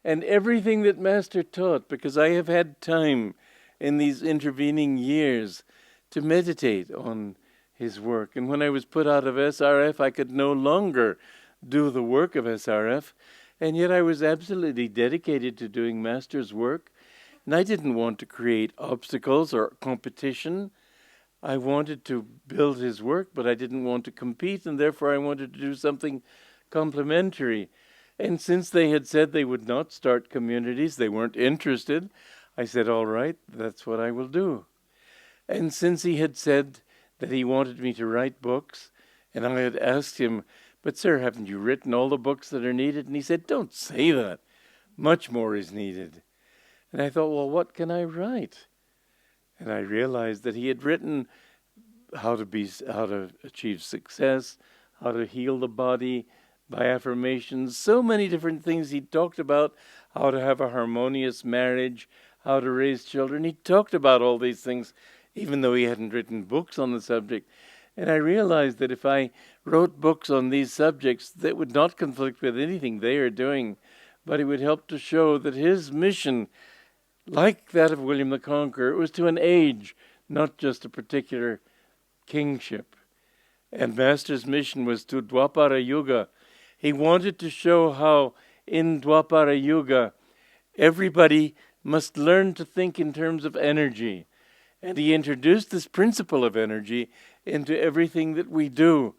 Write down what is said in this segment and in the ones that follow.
And everything that Master taught, because I have had time in these intervening years to meditate on his work. And when I was put out of SRF, I could no longer do the work of SRF, and yet I was absolutely dedicated to doing Master's work. And I didn't want to create obstacles or competition. I wanted to build his work, but I didn't want to compete, and therefore I wanted to do something complementary. And since they had said they would not start communities, they weren't interested, I said, all right, that's what I will do. And since he had said that he wanted me to write books, and I had asked him, but sir, haven't you written all the books that are needed? And he said, don't say that. Much more is needed. And I thought, well, what can I write? And I realized that he had written how to achieve success, how to heal the body by affirmations, so many different things. He talked about how to have a harmonious marriage, how to raise children. He talked about all these things, even though he hadn't written books on the subject. And I realized that if I wrote books on these subjects, that would not conflict with anything they are doing, but it would help to show that his mission, like that of William the Conqueror, it was to an age, not just a particular kingship. And Master's mission was to Dwapara Yuga. He wanted to show how in Dwapara Yuga, everybody must learn to think in terms of energy. And he introduced this principle of energy into everything that we do,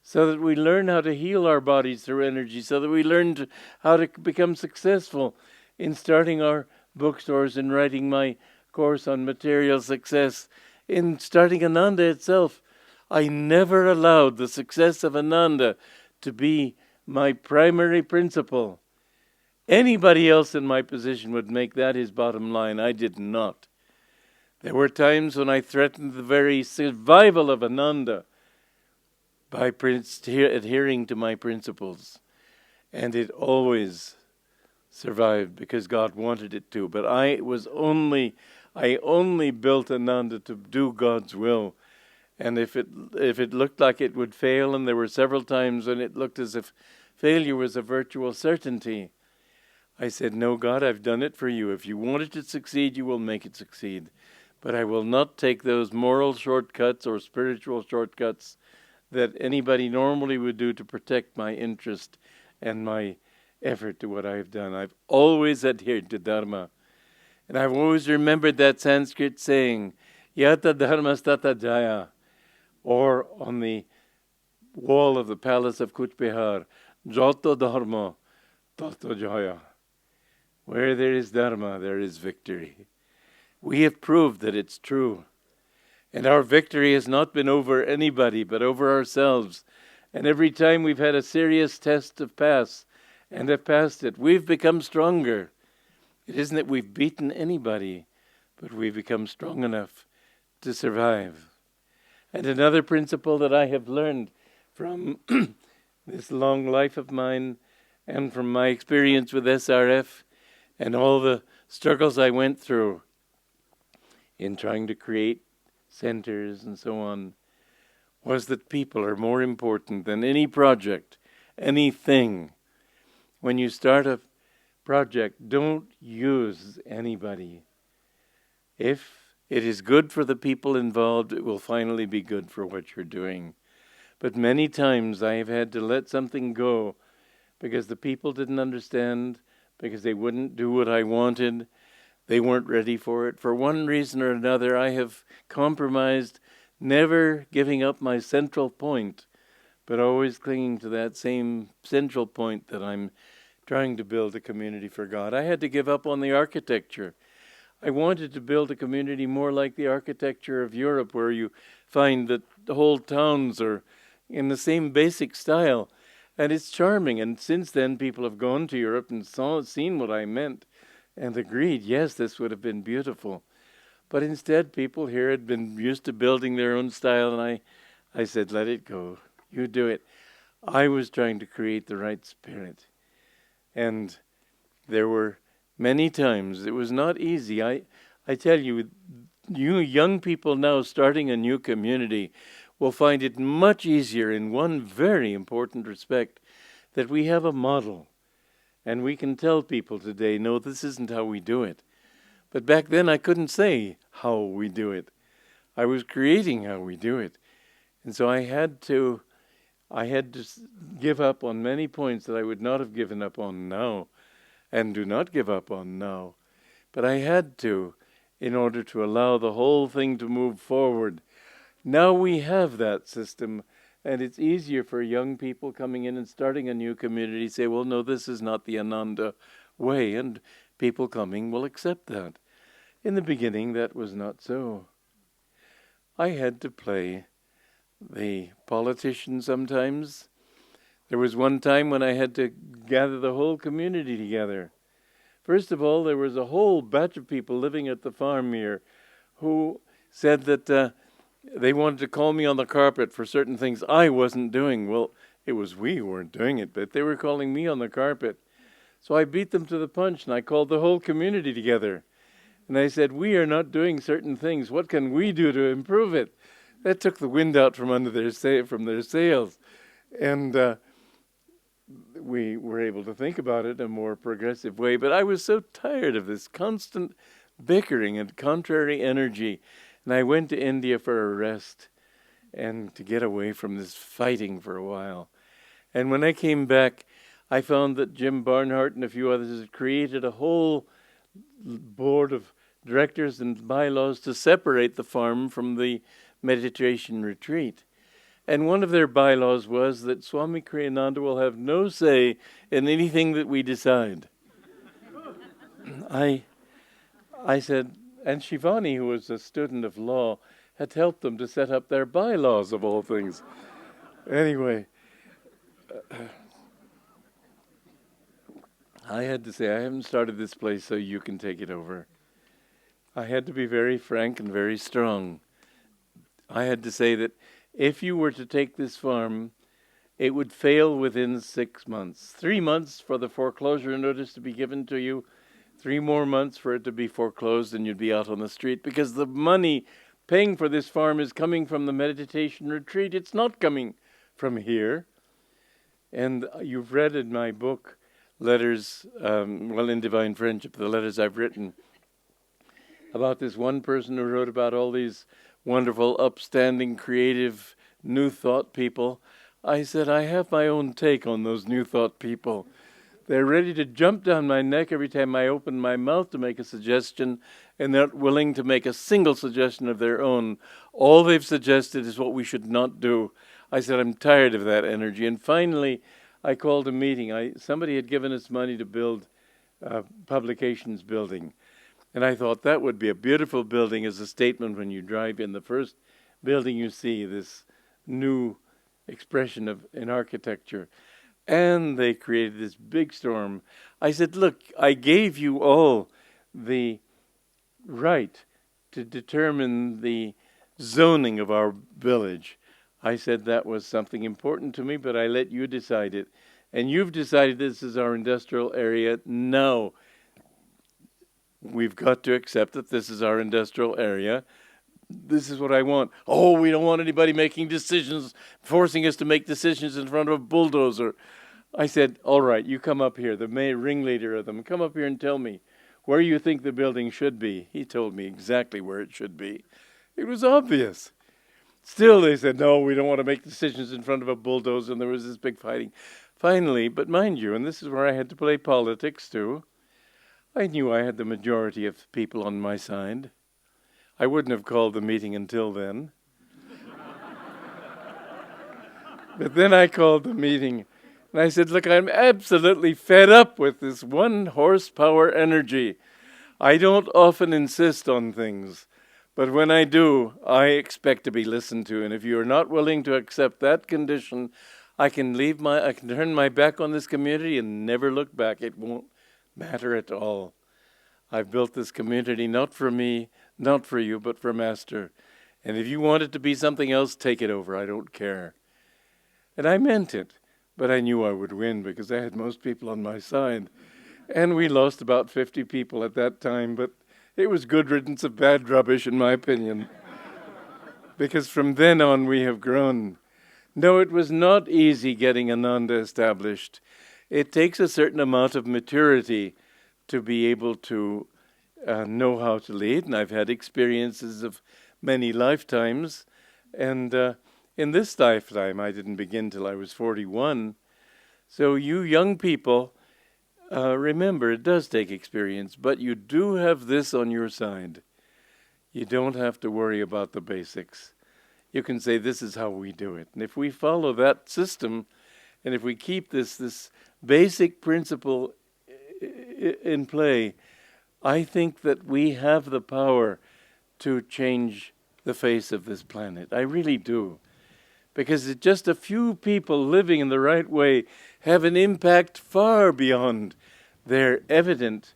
so that we learn how to heal our bodies through energy, so that we learn how to become successful in starting our bookstores, in writing my course on material success, in starting Ananda itself. I never allowed the success of Ananda to be my primary principle. Anybody else in my position would make that his bottom line. I did not. There were times when I threatened the very survival of Ananda by adhering to my principles. And it always survived because God wanted it to. But I only built Ananda to do God's will. And if it looked like it would fail, and there were several times when it looked as if failure was a virtual certainty, I said, no, God, I've done it for you. If you want it to succeed, you will make it succeed. But I will not take those moral shortcuts or spiritual shortcuts that anybody normally would do to protect my interest and my effort to what I have done. I've always adhered to Dharma. And I've always remembered that Sanskrit saying, Yata Dharmas Tata Jaya, or on the wall of the palace of Kuch Behar, Jato Dharma Tato Jaya. Where there is Dharma, there is victory. We have proved that it's true. And our victory has not been over anybody, but over ourselves. And every time we've had a serious test of pass, and have passed it, we've become stronger. It isn't that we've beaten anybody, but we've become strong enough to survive. And another principle that I have learned from this long life of mine, and from my experience with SRF, and all the struggles I went through in trying to create centers and so on, was that people are more important than any project, anything. When you start a project, don't use anybody. If it is good for the people involved, it will finally be good for what you're doing. But many times I have had to let something go because the people didn't understand, because they wouldn't do what I wanted. They weren't ready for it. For one reason or another, I have compromised, never giving up my central point, but always clinging to that same central point that I'm trying to build a community for God. I had to give up on the architecture. I wanted to build a community more like the architecture of Europe, where you find that the whole towns are in the same basic style. And it's charming. And since then, people have gone to Europe and seen what I meant and agreed, yes, this would have been beautiful. But instead, people here had been used to building their own style, and I said, let it go. You do it. I was trying to create the right spirit. And there were many times, it was not easy. I tell you, you young people now starting a new community will find it much easier in one very important respect, that we have a model. And we can tell people today, no, this isn't how we do it. But back then I couldn't say how we do it. I was creating how we do it. And so I had to give up on many points that I would not have given up on now, and do not give up on now. But I had to, in order to allow the whole thing to move forward. Now we have that system, and it's easier for young people coming in and starting a new community to say, well, no, this is not the Ananda way, and people coming will accept that. In the beginning, that was not so. I had to play the politician sometimes. There was one time when I had to gather the whole community together. First of all, there was a whole batch of people living at the farm here who said that they wanted to call me on the carpet for certain things I wasn't doing. Well, it was we who weren't doing it, but they were calling me on the carpet. So I beat them to the punch, and I called the whole community together. And I said, we are not doing certain things. What can we do to improve it? That took the wind out from under their sails. And we were able to think about it in a more progressive way. But I was so tired of this constant bickering and contrary energy. And I went to India for a rest and to get away from this fighting for a while. And when I came back, I found that Jim Barnhart and a few others had created a whole board of directors and bylaws to separate the farm from the meditation retreat. And one of their bylaws was that Swami Kriyananda will have no say in anything that we decide. I said, and Shivani, who was a student of law, had helped them to set up their bylaws of all things. Anyway, I had to say, I haven't started this place so you can take it over. I had to be very frank and very strong. I had to say that if you were to take this farm, it would fail within 6 months. 3 months for the foreclosure notice to be given to you, 3 more months for it to be foreclosed, and you'd be out on the street, because the money paying for this farm is coming from the meditation retreat. It's not coming from here. And you've read in my book, letters, in Divine Friendship, the letters I've written about this one person who wrote about all these wonderful, upstanding, creative, new thought people. I said, I have my own take on those new thought people. They're ready to jump down my neck every time I open my mouth to make a suggestion, and they're not willing to make a single suggestion of their own. All they've suggested is what we should not do. I said, I'm tired of that energy. And finally, I called a meeting. Somebody had given us money to build a publications building. And I thought that would be a beautiful building as a statement when you drive in. The first building you see, this new expression in architecture. And they created this big storm. I said, look, I gave you all the right to determine the zoning of our village. I said that was something important to me, but I let you decide it. And you've decided this is our industrial area. Now, we've got to accept that this is our industrial area. This is what I want. Oh, we don't want anybody making decisions, forcing us to make decisions in front of a bulldozer. I said, all right, you come up here, the ringleader of them. Come up here and tell me where you think the building should be. He told me exactly where it should be. It was obvious. Still, they said, no, we don't want to make decisions in front of a bulldozer, and there was this big fighting. Finally, but mind you, and this is where I had to play politics too, I knew I had the majority of people on my side. I wouldn't have called the meeting until then. But then I called the meeting, and I said, look, I'm absolutely fed up with this 1 horsepower energy. I don't often insist on things, but when I do, I expect to be listened to. And if you are not willing to accept that condition, I can turn my back on this community and never look back. It won't matter at all. I've built this community not for me, not for you, but for Master. And if you want it to be something else, take it over. I don't care. And I meant it, but I knew I would win because I had most people on my side. And we lost about 50 people at that time, but it was good riddance of bad rubbish, in my opinion. Because from then on, we have grown. No, it was not easy getting Ananda established. It takes a certain amount of maturity to be able to know how to lead, and I've had experiences of many lifetimes, and in this lifetime I didn't begin till I was 41. So you young people, remember, it does take experience, but you do have this on your side. You don't have to worry about the basics. You can say, this is how we do it. And if we follow that system, and if we keep this basic principle in play, I think that we have the power to change the face of this planet. I really do. Because just a few people living in the right way have an impact far beyond their evident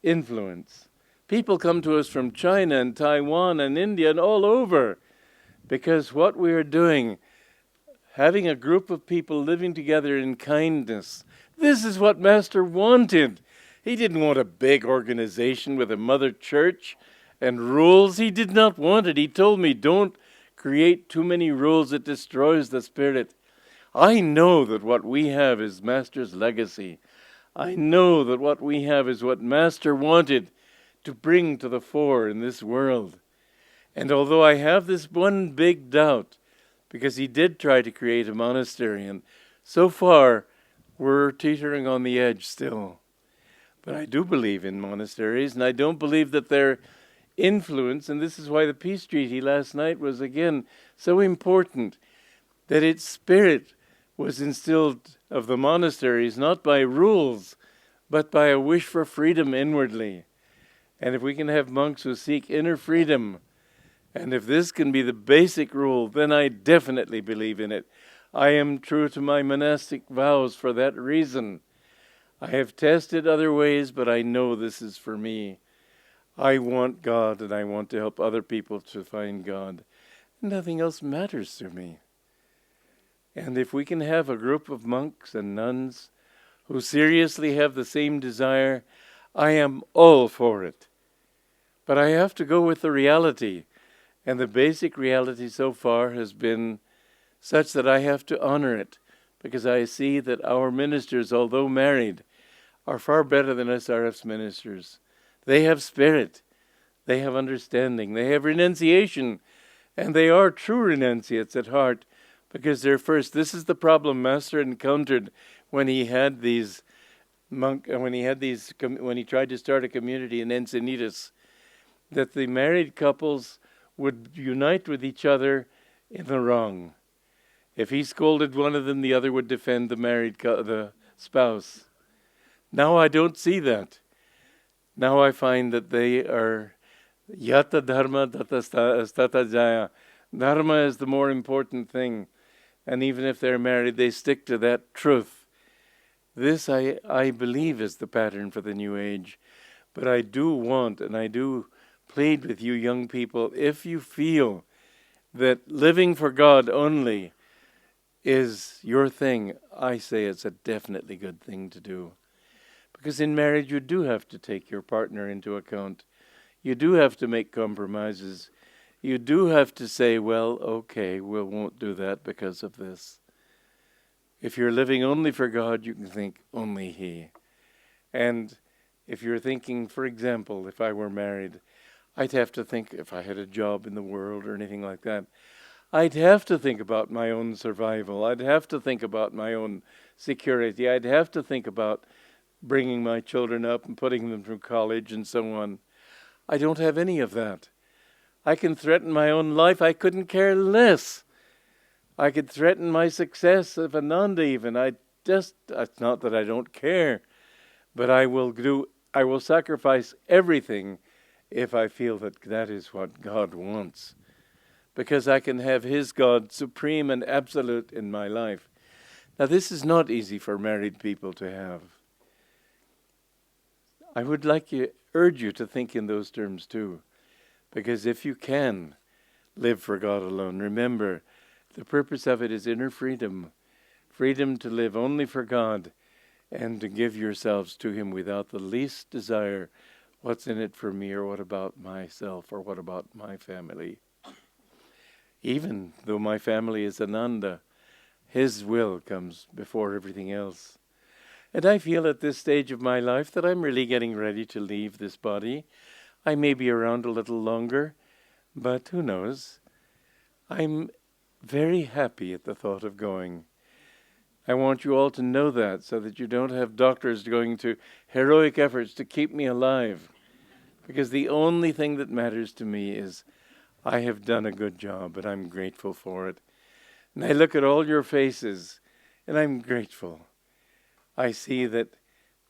influence. People come to us from China and Taiwan and India and all over, because what we are doing, having a group of people living together in kindness, this is what Master wanted. He didn't want a big organization with a mother church and rules. He did not want it. He told me, don't create too many rules, it destroys the spirit. I know that what we have is Master's legacy. I know that what we have is what Master wanted to bring to the fore in this world. And although I have this one big doubt, because he did try to create a monastery, and so far we're teetering on the edge still. But I do believe in monasteries, and I don't believe that their influence, and this is why the peace treaty last night was again so important, that its spirit was instilled of the monasteries not by rules, but by a wish for freedom inwardly. And if we can have monks who seek inner freedom, and if this can be the basic rule, then I definitely believe in it. I am true to my monastic vows for that reason. I have tested other ways, but I know this is for me. I want God, and I want to help other people to find God. Nothing else matters to me. And if we can have a group of monks and nuns who seriously have the same desire, I am all for it. But I have to go with the reality. And the basic reality so far has been such that I have to honor it, because I see that our ministers, although married, are far better than SRF's ministers. They have spirit, they have understanding, they have renunciation, and they are true renunciates at heart, because they're first. This is the problem Master encountered when he had these when he tried to start a community in Encinitas, that the married couples would unite with each other in the wrong. If he scolded one of them, the other would defend the spouse. Now I don't see that. Now I find that they are yata dharma tata jaya. Dharma is the more important thing. And even if they're married, they stick to that truth. This I believe is the pattern for the New Age. But I do want, and I do plead with you young people, if you feel that living for God only is your thing, I say it's a definitely good thing to do. Because in marriage you do have to take your partner into account. You do have to make compromises. You do have to say, well, okay, we won't do that because of this. If you're living only for God, you can think only He. And if you're thinking, for example, if I were married, I'd have to think, if I had a job in the world or anything like that, I'd have to think about my own survival. I'd have to think about my own security. I'd have to think about bringing my children up and putting them through college and so on. I don't have any of that. I can threaten my own life. I couldn't care less. I could threaten my success of Ananda even. It's not that I don't care, but I will sacrifice everything if I feel that that is what God wants. Because I can have His God supreme and absolute in my life. Now this is not easy for married people to have. I would urge you to think in those terms too. Because if you can live for God alone, remember, the purpose of it is inner freedom. Freedom to live only for God and to give yourselves to Him without the least desire, what's in it for me, or what about myself, or what about my family. Even though my family is Ananda, His will comes before everything else. And I feel at this stage of my life that I'm really getting ready to leave this body. I may be around a little longer, but who knows? I'm very happy at the thought of going. I want you all to know that, so that you don't have doctors going to heroic efforts to keep me alive. Because the only thing that matters to me is I have done a good job, and I'm grateful for it. And I look at all your faces, and I'm grateful. I see that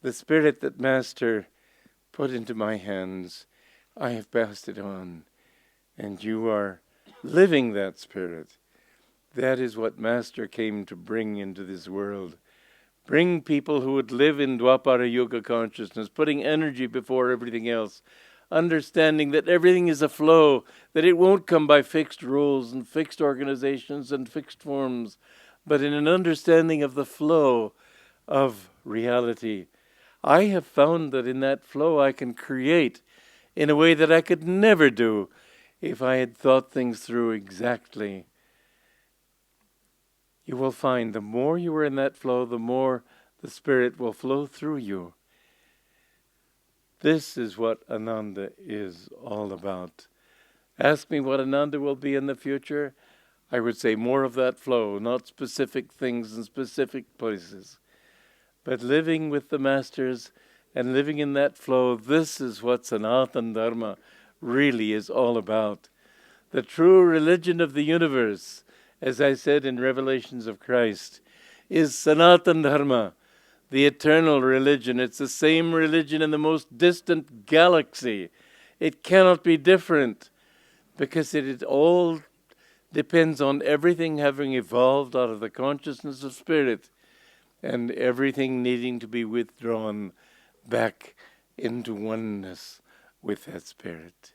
the spirit that Master put into my hands, I have passed it on. And you are living that spirit. That is what Master came to bring into this world. Bring people who would live in Dwapara Yuga consciousness, putting energy before everything else, understanding that everything is a flow, that it won't come by fixed rules and fixed organizations and fixed forms, but in an understanding of the flow of reality. I have found that in that flow I can create in a way that I could never do if I had thought things through exactly. You will find the more you are in that flow, the more the Spirit will flow through you. This is what Ananda is all about. Ask me what Ananda will be in the future. I would say more of that flow, not specific things in specific places. But living with the Masters and living in that flow, this is what Sanatana Dharma really is all about. The true religion of the universe, as I said in Revelations of Christ, is Sanatana Dharma, the eternal religion. It's the same religion in the most distant galaxy. It cannot be different, because it all depends on everything having evolved out of the consciousness of spirit, and everything needing to be withdrawn back into oneness with that spirit.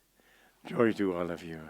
Joy to all of you.